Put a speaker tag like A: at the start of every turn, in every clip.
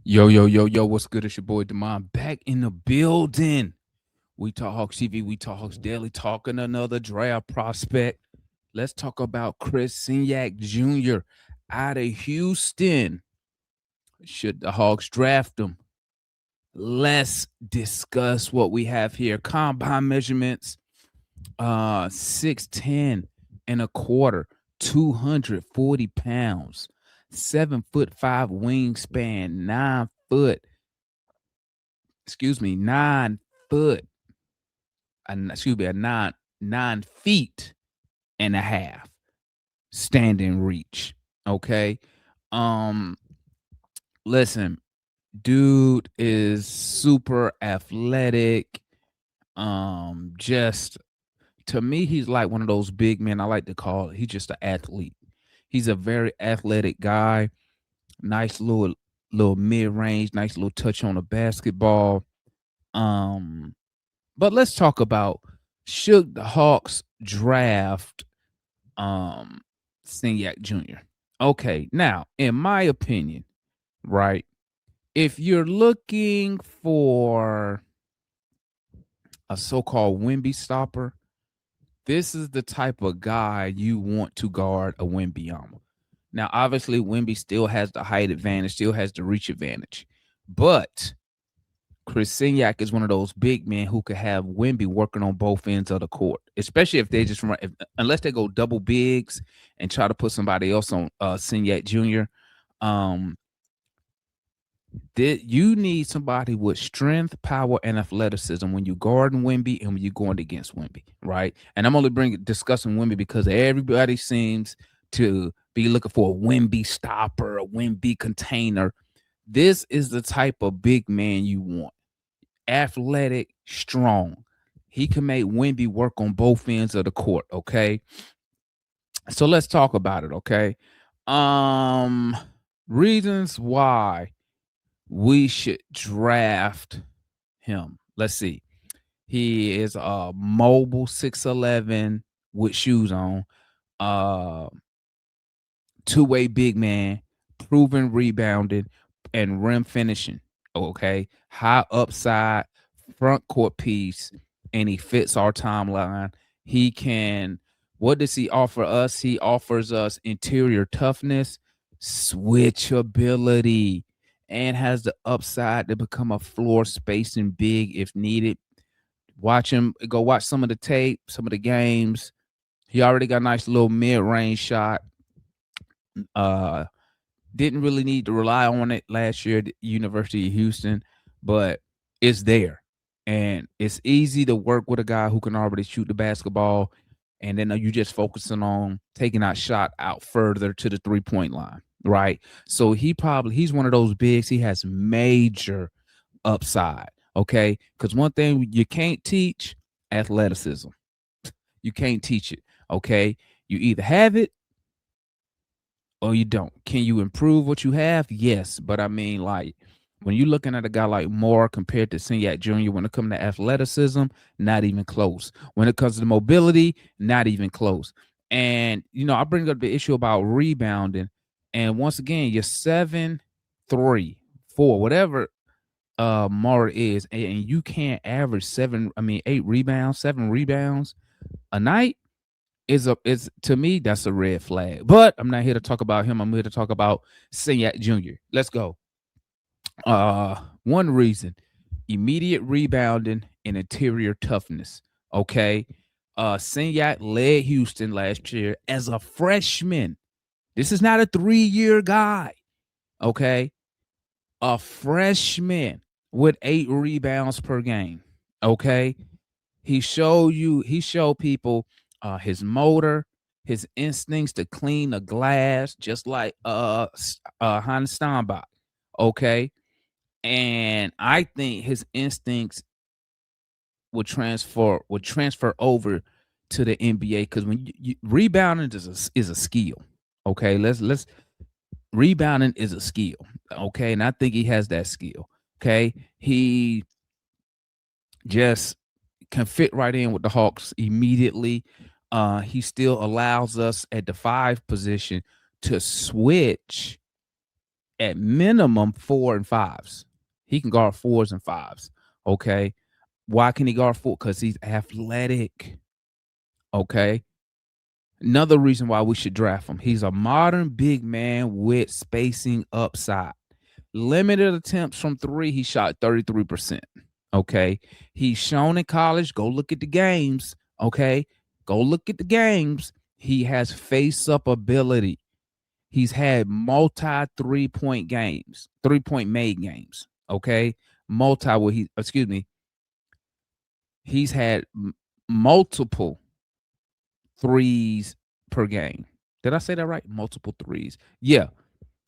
A: Yo, yo, yo, yo, what's good? It's your boy Demond back in the building. We talk Hawks TV, we talk Hawks Daily, talking another draft prospect. Let's talk about Chris Cenac Jr. out of Houston. Should the Hawks draft him? Let's discuss what we have here. Combine measurements, 6'10" and a quarter, 240 pounds, 7'5" wingspan, 9 foot, 9 foot, a 9 feet and a half standing reach. Okay. Um, listen, dude is super athletic. Just to me, he's like one of those big men I like to call. He's just an athlete. He's a very athletic guy. Nice little mid range, nice little touch on the basketball. Um, But let's talk about, should the Hawks draft um Cenac Jr.? Okay, now in my opinion, right, if you're looking for a so-called Wemby stopper, this is the type of guy you want to guard a Wembyama. Now, obviously, Wemby still has the height advantage, still has the reach advantage, but Chris Cenac is one of those big men who could have Wemby working on both ends of the court, especially if they just run, unless they go double bigs and try to put somebody else on Cenac Jr. Um, you need somebody with strength, power, and athleticism when you guarding Wemby and when you're going against Wemby, right? And I'm only discussing Wemby because everybody seems to be looking for a Wemby stopper, a Wemby container. This is the type of big man you want. Athletic, strong. He can make Wemby work on both ends of the court. Okay. So let's talk about it. Okay. Um, Reasons why we should draft him. Let's see. He is a mobile 6'11" with shoes on. Uh Two-way big man, proven rebounding and rim finishing. Okay. High upside, front court piece, and he fits our timeline. He can, what does he offer us? He offers us interior toughness, switchability, and has the upside to become a floor spacing big if needed. Watch him, go watch some of the tape, some of the games. He already got a nice little mid-range shot. Uh didn't really need to rely on it last year at the University of Houston, but it's there. And it's easy to work with a guy who can already shoot the basketball. And then you just focusing on taking that shot out further to the 3-point line, right? So he's one of those bigs. He has major upside, okay? Because one thing you can't teach, athleticism. You can't teach it, okay? You either have it or you don't. Can you improve what you have? Yes. But I mean, like, when you're looking at a guy like Moore compared to Cenac Jr., when it comes to athleticism, not even close. When it comes to mobility, not even close. And, I bring up the issue about rebounding. And once again, you're 7'3", 4", whatever Moore is, and you can't average 8 rebounds, 7 rebounds a night is to me, that's a red flag. But I'm not here to talk about him. I'm here to talk about Cenac Jr. Let's go. One reason: immediate rebounding and interior toughness. Okay. Cenac led Houston last year as a freshman. This is not a 3-year guy. Okay. A freshman with 8 rebounds per game. Okay. He showed people his motor, his instincts to clean the glass, just like Hans Steinbach. Okay. And I think his instincts would transfer over to the NBA, because when rebounding is a skill. Okay. Let's rebounding is a skill. Okay. And I think he has that skill. Okay. He just can fit right in with the Hawks immediately. He still allows us at the 5 position to switch at minimum 4 and 5s. He can guard 4s and 5s. Okay. Why can he guard 4? Because he's athletic. Okay. Another reason why we should draft him. He's a modern big man with spacing upside. Limited attempts from three. He shot 33%. Okay. He's shown in college. Go look at the games. Okay. Go look at the games. He has face up ability. He's had multi 3-point games, 3-point made games. Okay. Excuse me, he's had multiple threes per game. Did I say that right? Multiple threes. Yeah.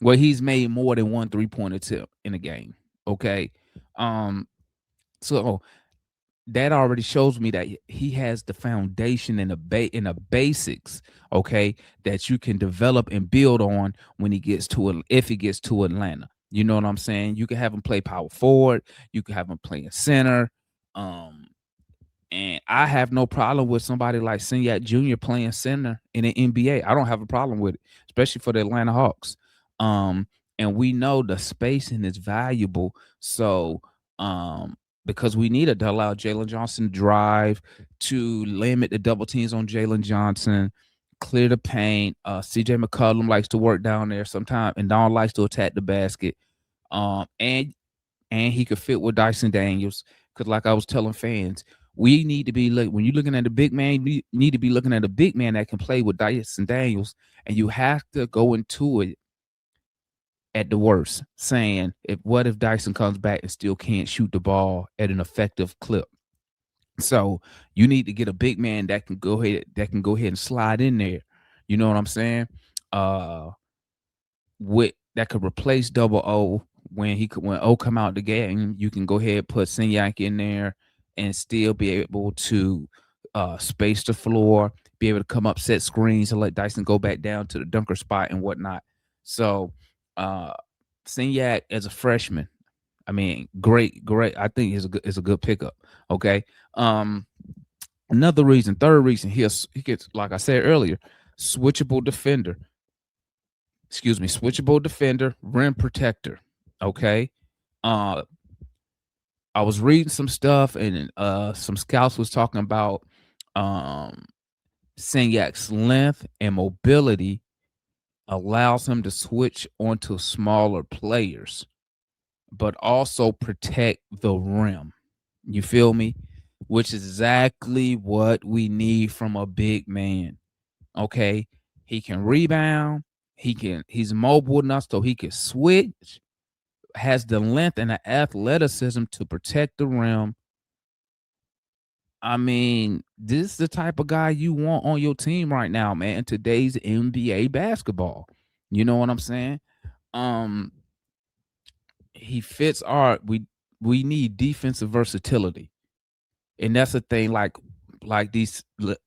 A: Well, he's made more than one 3-point attempt in a game. Okay. Um, so that already shows me that he has the foundation and the basics, okay, that you can develop and build on when he gets to it, if he gets to Atlanta. You know what I'm saying? You can have him play power forward, you can have him play in center. Um, and I have no problem with somebody like Cenac Jr. playing center in the NBA. I don't have a problem with it, especially for the Atlanta Hawks. Um, and we know the spacing is valuable. So, because we need it to allow Jalen Johnson to drive, to limit the double teams on Jalen Johnson, clear the paint. CJ McCollum likes to work down there sometimes, and Don likes to attack the basket. And he could fit with Dyson Daniels. Because, like I was telling fans, we need to be when you're looking at a big man, you need to be looking at a big man that can play with Dyson Daniels, and you have to go into it at the worst, saying, what if Dyson comes back and still can't shoot the ball at an effective clip? So you need to get a big man that can go ahead and slide in there. You know what I'm saying? With that could replace Double O when O come out the game. You can go ahead and put Cenac in there and still be able to space the floor, be able to come up, set screens, and let Dyson go back down to the dunker spot and whatnot. So Cenac as a freshman, I mean, great. I think is a good pickup. Okay. Another reason, third reason, he gets, like I said earlier, switchable defender. Excuse me, switchable defender, rim protector. Okay. I was reading some stuff, and some scouts was talking about Senak's length and mobility allows him to switch onto smaller players, but also protect the rim. You feel me? Which is exactly what we need from a big man. Okay. He can rebound. He's mobile enough so he can switch, has the length and the athleticism to protect the rim. I mean, this is the type of guy you want on your team right now, man, in today's NBA basketball. You know what I'm saying? Um, he fits we need defensive versatility. And that's the thing, like these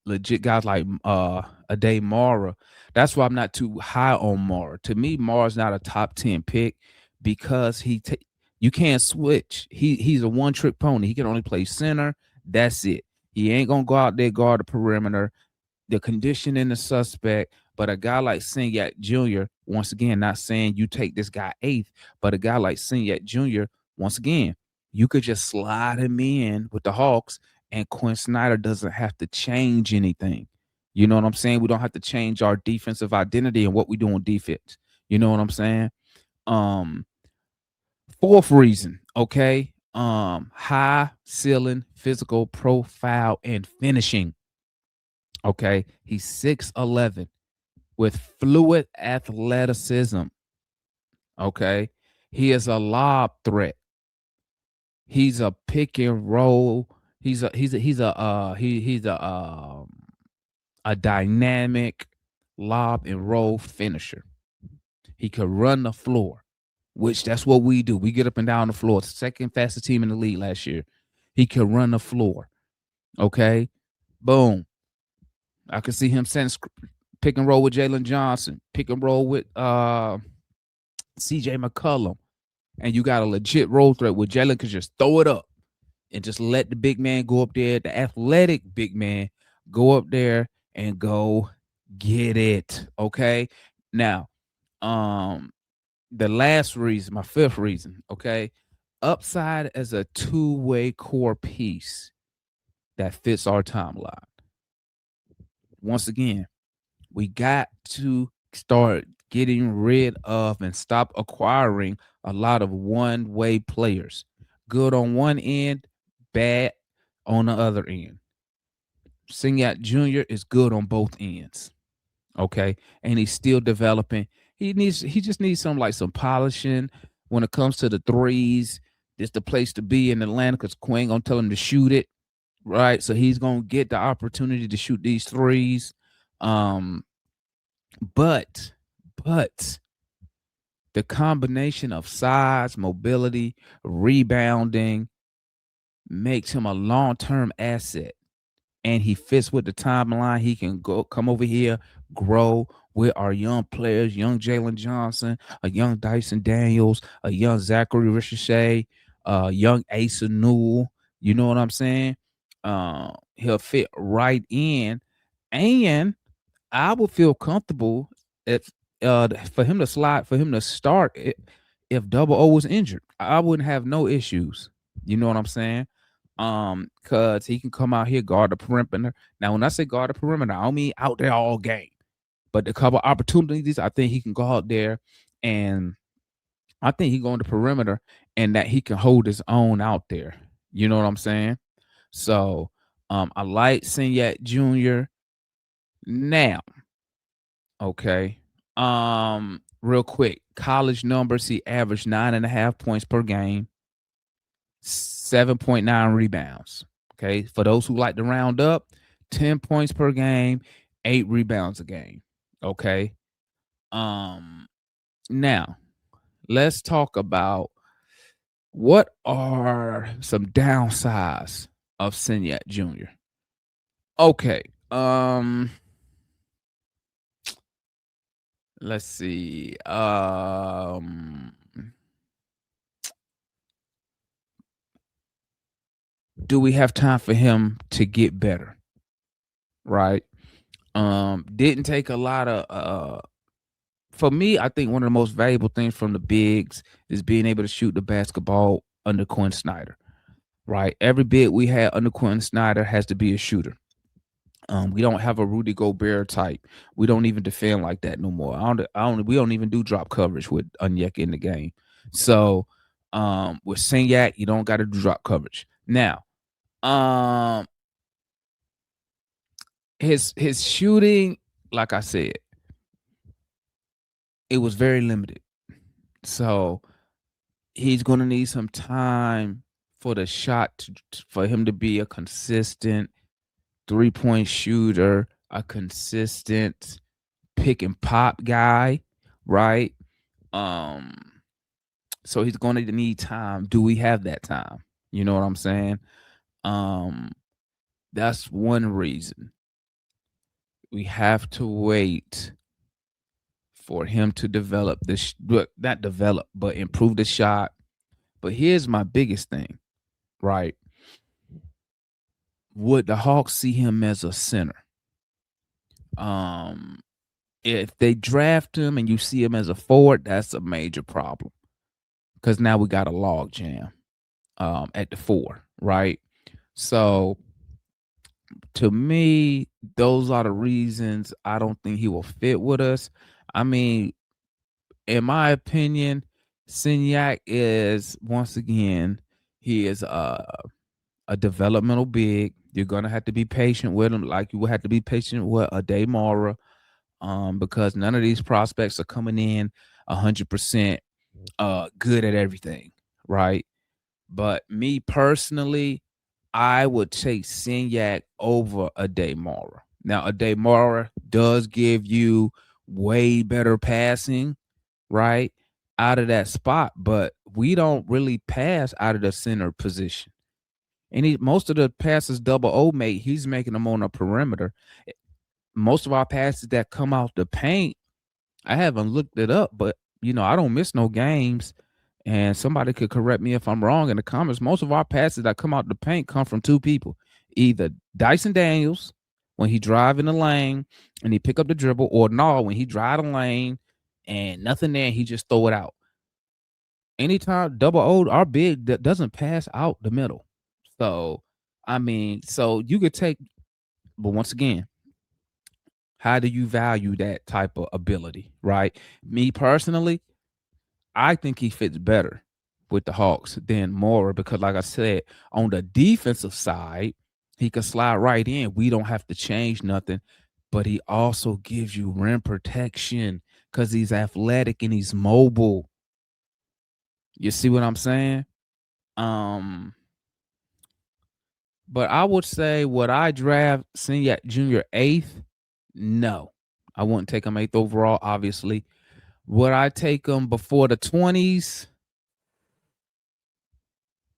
A: legit guys like Ade Mara. That's why I'm not too high on Mara. To me, Mara's not a top 10 pick because you can't switch. He's a one-trick pony. He can only play center. That's it. He ain't gonna go out there guard the perimeter. The conditioning is suspect. But a guy like Cenac Jr., once again, not saying you take this guy eighth, but a guy like Cenac Jr., once again, you could just slide him in with the Hawks, and Quinn Snyder doesn't have to change anything. You know what I'm saying? We don't have to change our defensive identity and what we do on defense. You know what I'm saying? Fourth reason, okay? High ceiling, physical profile, and finishing. Okay, he's 6'11" with fluid athleticism. Okay, he is a lob threat. He's a pick and roll. He's a dynamic lob and roll finisher. He could run the floor, which that's what we do. We get up and down the floor. Second fastest team in the league last year. He could run the floor. Okay, boom. I could see him sending pick and roll with Jalen Johnson, pick and roll with CJ McCollum, and you got a legit roll threat where Jalen could just throw it up and just let the big man go up there, the athletic big man go up there and go get it. Okay. Now, the last reason, my fifth reason, okay? Upside as a two-way core piece that fits our timeline. Once again, we got to start getting rid of and stop acquiring a lot of one-way players. Good on one end, bad on the other end. Cenac Jr. is good on both ends. Okay. And he's still developing. He just needs some polishing when it comes to the threes. It's the place to be in Atlanta because Quinn gonna tell him to shoot it. Right. So he's gonna get the opportunity to shoot these threes. Um, but the combination of size, mobility, rebounding makes him a long-term asset. And he fits with the timeline. He can come over here, grow with our young players, young Jalen Johnson, a young Dyson Daniels, a young Zachary Ricochet, young Asa Newell. You know what I'm saying? He'll fit right in. And I would feel comfortable if for him to slide, for him to start if Double O was injured. I wouldn't have no issues. You know what I'm saying? Cause he can come out here, guard the perimeter. Now, when I say guard the perimeter, I don't mean out there all game, but a couple opportunities, I think he can go out there, and I think he go on the perimeter, and that he can hold his own out there. You know what I'm saying? So, I like Cenac Jr. Now, okay. Real quick, college numbers, he averaged 9.5 points per game, 7.9 rebounds. Okay. For those who like to round up, 10 points per game, 8 rebounds a game. Okay. Now let's talk about what are some downsides of Cenac Jr. Okay. Let's see. Do we have time for him to get better? Right. Didn't take a lot of for me, I think one of the most valuable things from the bigs is being able to shoot the basketball under Quinn Snyder. Right. Every big we had under Quinn Snyder has to be a shooter. We don't have a Rudy Gobert type. We don't even defend like that no more. We don't even do drop coverage with Onyeka in the game. So with Cenac, you don't got to do drop coverage. Now, his shooting, like I said, it was very limited. So he's going to need some time for the shot for him to be a consistent 3-point shooter, a consistent pick and pop guy, right? So he's going to need time. Do we have that time? You know what I'm saying? That's one reason. We have to wait for him to develop this, not develop, but improve the shot. But here's my biggest thing, right? Would the Hawks see him as a center? If they draft him and you see him as a forward, that's a major problem because now we got a log jam at the 4, right? So to me, those are the reasons I don't think he will fit with us. I mean, in my opinion, Cenac is, once again, he is a developmental big. You're gonna have to be patient with him, like you will have to be patient with a Daymara, because none of these prospects are coming in 100% good at everything, right? But me personally, I would take Cenac over a Daymara. Now, a Daymara does give you way better passing, right, out of that spot, but we don't really pass out of the center position. And most of the passes Double O made, he's making them on the perimeter. Most of our passes that come out the paint, I haven't looked it up, but I don't miss no games. And somebody could correct me if I'm wrong in the comments. Most of our passes that come out the paint come from 2 people. Either Dyson Daniels when he drive in the lane and he pick up the dribble, or when he drive the lane and nothing there, he just throw it out. Anytime double O or big that doesn't pass out the middle. So, I mean, so you could take, but once again, how do you value that type of ability, right? Me personally, I think he fits better with the Hawks than Mora because, like I said, on the defensive side, he can slide right in. We don't have to change nothing, but he also gives you rim protection because he's athletic and he's mobile. You see what I'm saying? Um, but I would say, would I draft Cenac Jr. eighth? No, I wouldn't take him eighth overall. Obviously, would I take him before the 20s?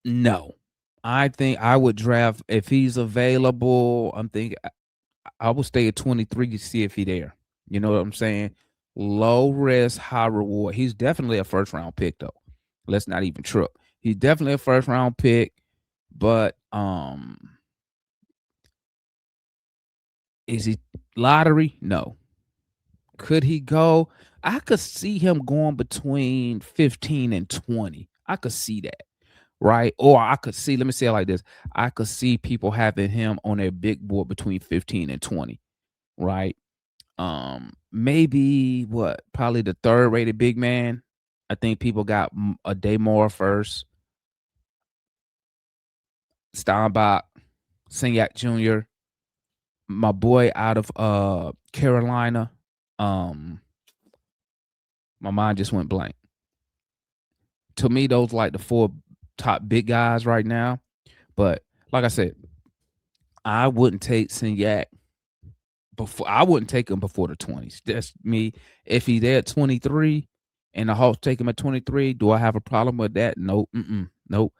A: No. I think I would draft if he's available. I'm thinking I would stay at 23 to see if he there. You know what I'm saying? Low risk, high reward. He's definitely a first round pick though. Let's not even trip. He's definitely a first round pick, but is he lottery? No. Could he go? I could see him going between 15 and 20. I could see that. Right? Or I could see, let me say it like this. I could see people having him on a big board between 15 and 20, right? Maybe what? Probably the third rated big man. I think people got a day more first. Steinbach, Cenac Jr., my boy out of Carolina. Um, my mind just went blank. To me, those like the four top big guys right now. But like I said, I wouldn't take Cenac before. I wouldn't take him before the 20s. That's me. If he's there at 23 and the Hawks take him at 23, do I have a problem with that? No, nope.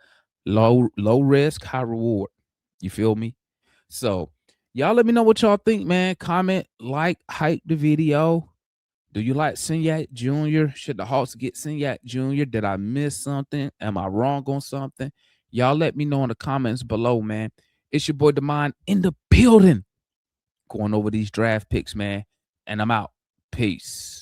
A: Low risk, high reward. You feel me? So y'all let me know what y'all think, man. Comment, like, hype the video. Do you like Cenac Jr.? Should the Hawks get Cenac Jr.? Did I miss something? Am I wrong on something? Y'all let me know in the comments below, man. It's your boy Demond in the building, going over these draft picks, man. And I'm out. Peace.